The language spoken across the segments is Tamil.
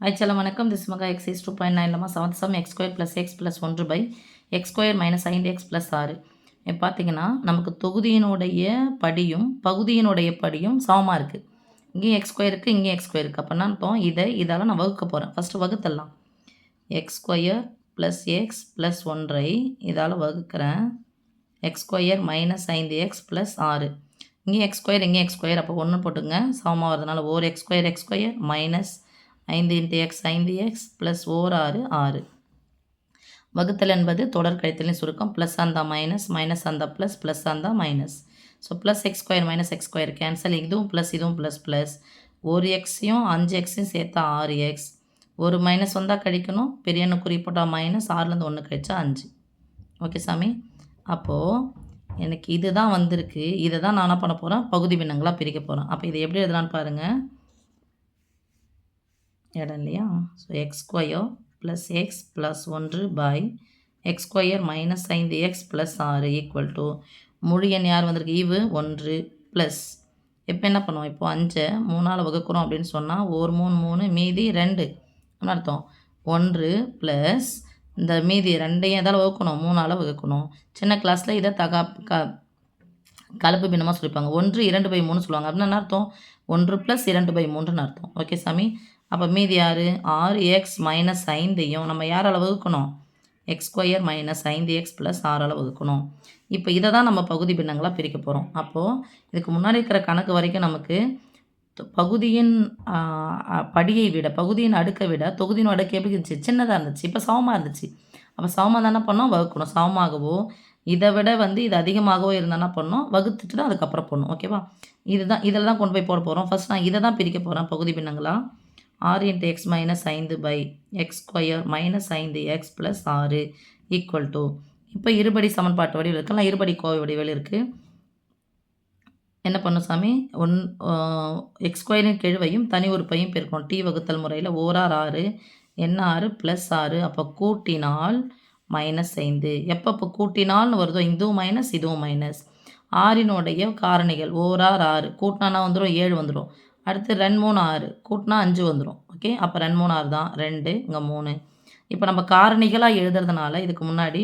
Hi, வணக்கம். This is Maga exercise 2.9 லமா 7th sum x square plus x plus 1 by x square minus 5x plus 6. இப்போ பார்த்தீங்கன்னா நமக்கு தொகுதியினுடைய படியும் பகுதியினுடைய படியும் சமமாக இருக்குது. இங்கேயும் எக்ஸ் ஸ்கொயர் இருக்குது, இங்கேயும் எக்ஸ் ஸ்கொயர் இருக்குது. அப்போ என்ன அர்த்தம்? இதால் நான் வகுக்க போகிறேன். ஃபஸ்ட்டு வகுத்தலாம். X square plus x plus 1 இதால் வகுக்கிறேன். X square minus 5x plus 6. இங்கேயும் எக்ஸ் ஸ்கொயர், இங்கேயும் எக்ஸ் ஸ்கொயர். அப்போ 1 போட்டுங்க. சமமாக வரதுனால ஓர் x square minus 5 × x 5x plus ஓர் 6 வகுத்தல் என்பது தொடர் கழித்தலின் சுருக்கம். ப்ளஸ் அந்த மைனஸ், மைனஸ் அந்த ப்ளஸ், ப்ளஸ் அந்த minus. So plus x square minus x square cancel. இதுவும் ப்ளஸ் இதுவும் ப்ளஸ் ப்ளஸ். ஒரு எக்ஸையும் 5xையும் சேர்த்தா 6x. ஒரு மைனஸ் வந்தால் கழிக்கணும். பெரிய எண்ணு குறி போட்டால் மைனஸ், 6லேருந்து 1 கழிச்சா 5. ஓகே சாமி. அப்போது எனக்கு இது தான் வந்திருக்கு. இதை தான் நான் என்ன பண்ண போகிறேன்? பகுதி பின்னங்களாக பிரிக்க போகிறேன். அப்போ இதை எப்படி எழுதலான்னு பாருங்கள். இடம் இல்லையா? So x square plus x plus 1 by x square minus 5x plus 6 equal to முழு எண் யார் வந்திருக்கு? ஈவு 1 ப்ளஸ் இப்போ என்ன பண்ணுவோம்? இப்போ 5 3ஆல் வகுக்கிறோம் அப்படின்னு சொன்னால் ஒரு 3 மீதி 2 என்ன அர்த்தம்? 1 ப்ளஸ் இந்த மீதி 2ஐயும் எதால் வகுக்கணும்? 3ஆல் வகுக்கணும். சின்ன கிளாஸில் இதை கலப்பு பின்னமாக சொல்லிப்பாங்க. 1 2/3 சொல்லுவாங்க. அப்படின்னா என்ன அர்த்தம்? 1 + 2/3ன்னு அர்த்தம். ஓகே சாமி. அப்போ மீதி யார்? 6x மைனஸ் 5ஐயும் நம்ம யாரால் வகுக்கணும்? X square minus 5x plus 6ஆல் வகுக்கணும். இப்போ இதை தான் நம்ம பகுதி பின்னங்களாக பிரிக்க போகிறோம். அப்போது இதுக்கு முன்னாடி இருக்கிற கணக்கு வரைக்கும் நமக்கு பகுதியின் படியை விட, பகுதியின் அடுக்கை விட தொகுதியின் அடுக்கு எப்படி இருந்துச்சு? சின்னதாக இருந்துச்சு. இப்போ சமமாக இருந்துச்சு. அப்போ சமமாக தானே பண்ணோம்? வகுக்கணும். சமமாகவோ இதை விட இது அதிகமாகவோ இருந்தால் என்ன பண்ணணும்? வகுத்துட்டு தான் அதுக்கப்புறம் போடணும். ஓகேவா? இதில் தான் கொண்டு போய் போட போகிறோம். ஃபஸ்ட் நான் இதை தான் பிரிக்க போகிறேன் பகுதி பின்னங்களாக. 6 × x minus 5 by x square minus 5x plus 6 equal to இப்போ இருபடி சமன்பாட்டு வடிவில் இருக்கலாம், இருபடி கோவை வடிவில் இருக்குது. என்ன பண்ணும் சாமி? எக்ஸ் ஸ்கொயரின் கெழுவையும் தனி உறுப்பையும் பெருக்கணும். டி வகுத்தல் முறையில் ஓரார் 6 என்ன 6 ப்ளஸ் 6. அப்போ கூட்டினால் -5. எப்போ கூட்டினால்னு வருதோ இதுவும் மைனஸ் இதுவும் மைனஸ். 6னுடைய காரணிகள் ஓரார் 6 கூட்டினா வந்துடும் 7 வந்துடும். அடுத்து 2 3 6 கூட்டினா 5 வந்துடும். ஓகே. அப்போ 2 3 6 தான் 2 இங்கே 3. இப்போ நம்ம காரணிகளாக எழுதுறதுனால இதுக்கு முன்னாடி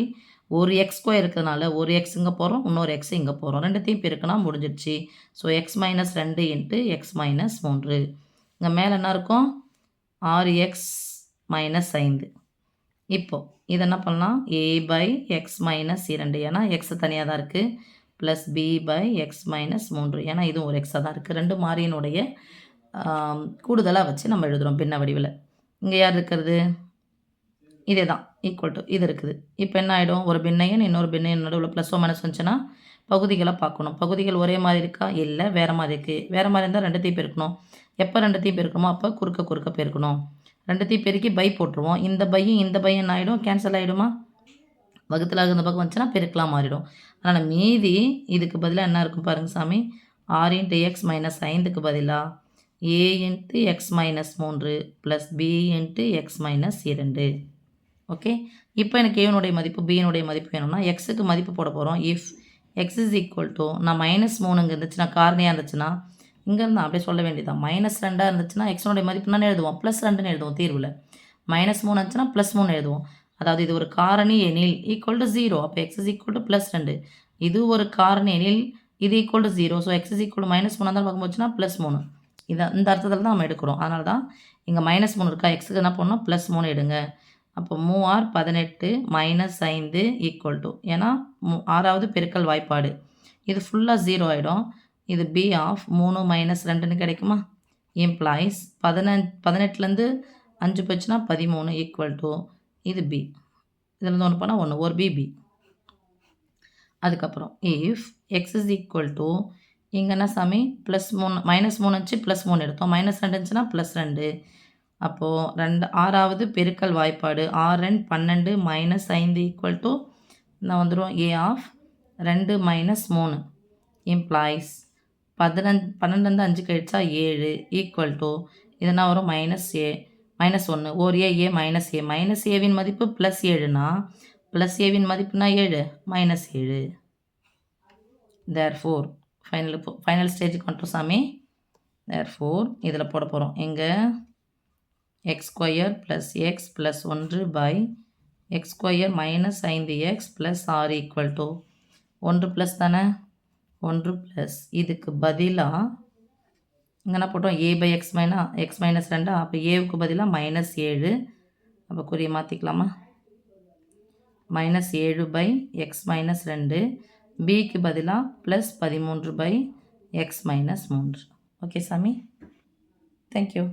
ஒரு எக்ஸ் ஸ்கொயர் இருக்கிறதுனால ஒரு எக்ஸ் இங்கே போகிறோம், இன்னொரு எக்ஸ் இங்கே போகிறோம். ரெண்டுத்தையும் பெருக்கினா முடிஞ்சிடுச்சு. So x minus 2 × x minus 3. இங்கே மேலே என்ன இருக்கும்? 6x minus 5. இப்போது இது என்ன பண்ணலாம்? a பை எக்ஸ் மைனஸ் 2 ஏன்னா எக்ஸ் தனியாக தான் இருக்குது. Plus b by x minus 3 ஏன்னா இதுவும் ஒரு எக்ஸாக தான் இருக்குது. ரெண்டு மாறியினுடைய கூடுதலாக வச்சு நம்ம எழுதுகிறோம் பின்ன வடிவில். இங்கே யார் இருக்கிறது? இதே தான் ஈக்குவல் டு இது இருக்குது. இப்போ என்ன ஆகிடும்? ஒரு பின்னையன் இன்னொரு பின்னையன் நடுவில் ப்ளஸ் ஓ மைனஸ் வந்துச்சுன்னா பகுதிகளை பார்க்கணும். பகுதிகள் ஒரே மாதிரி இருக்கா? இல்லை, வேறு மாதிரி இருக்குது. வேறு மாதிரி இருந்தால் ரெண்டுத்தையும் பெருக்கணும். எப்போ ரெண்டுத்தையும் பெருக்கணுமோ அப்போ குறுக்க பெருக்கணும். ரெண்டுத்தையும் பெருக்கி பை போட்டுருவோம். இந்த பையும் இந்த பையன் என்ன ஆகிடும்? கேன்சல் ஆகிடுமா? வகுத்தில் இந்த பக்கம் வந்துச்சுன்னா பெருக்கலாம் மாறிடும். அதனால் மீதி இதுக்கு பதிலாக என்ன இருக்கும் பாருங்கள் சாமி. 6 × x மைனஸ் 5க்கு பதிலாக a × x minus 3 plus b × x minus 2. Okay. இப்போ எனக்கு ஏனுடைய மதிப்பு பியினுடைய மதிப்பு வேணும்னா எக்ஸுக்கு மதிப்பு போட போகிறோம். If X is equal to நான் -3 இங்கே இருந்துச்சுன்னா காரணியாக இருந்துச்சுன்னா இங்கேருந்து அப்படியே சொல்ல வேண்டியதான். -2 இருந்துச்சுன்னா எக்ஸனுடைய மதிப்பு நான் எழுதுவோம். +2ன்னு எழுதுவோம் தீர்வில். -3 இருந்துச்சுன்னா +3 எழுதுவோம். அதாவது இது ஒரு காரணி எனில் ஈக்குவல் டு 0. அப்போ எக்ஸ் இஸ் ஈக்குவல் டு +2. இது ஒரு காரணி எனில் இது equal to 0. So X is equal to -3 தான் பார்க்க போச்சுன்னா +3. இந்த அர்த்தத்தில் தான் நம்ம எடுக்கிறோம். அதனால தான் இங்கே -3 இருக்கா? எக்ஸுக்கு என்ன பண்ணணும்? +3 எடுங்க. அப்போ 3 18 -5 ஈக்குவல் டு ஏன்னா 6வது பெருக்கல் வாய்ப்பாடு. இது ஃபுல்லாக 0 ஆகிடும். இது b ஆஃப் 3 - 2ன்னு கிடைக்குமா? இம்ப்ளாய்ஸ் 18லேருந்து 5 போச்சுன்னா 13 ஈக்குவல் டு இது b. இதில் 1 பண்ணால் 1 ஒரு b. அதுக்கப்புறம் if X is equal to இங்கே என்ன சாமி? +3 -3 இருந்துச்சு +3 எடுத்தோம். -2 இருந்துச்சுன்னா +2. அப்போது 6வது பெருக்கல் வாய்ப்பாடு 6 2 12 -5 ஈக்குவல் டு என்ன வந்துடும்? a ஆஃப் 2 - 3 இம்ப்ளாய்ஸ் 12லேருந்து 5 கழிச்சா 7 ஈக்குவல் டு இதுனா வரும் -1 ஒரு a மைனஸ் a. மைனஸ் ஏவின் மதிப்பு +7னா ப்ளஸ் ஏவின் மதிப்புனா 7 -7. தேர்ஃபோர் ஃபைனல் ஸ்டேஜுக்கு வந்துட்டோம் சாமி. தேர்ஃபோர் இதில் போட போகிறோம். எங்கே x square plus x plus 1 by x square minus 5x plus r equal to 1 plus தானே 1 ப்ளஸ் இதுக்கு பதிலாக இங்கே என்ன போட்டோம் ஏ பை எக்ஸ் மைனஸ் 2 அப்போ ஏவுக்கு பதிலாக -7 அப்போ குறிய மாற்றிக்கலாமா -7 பை எக்ஸ் மைனஸ் 2 பிக்கு பதிலாக +13 பை எக்ஸ் மைனஸ் 3 ஓகே சாமி தேங்க்யூ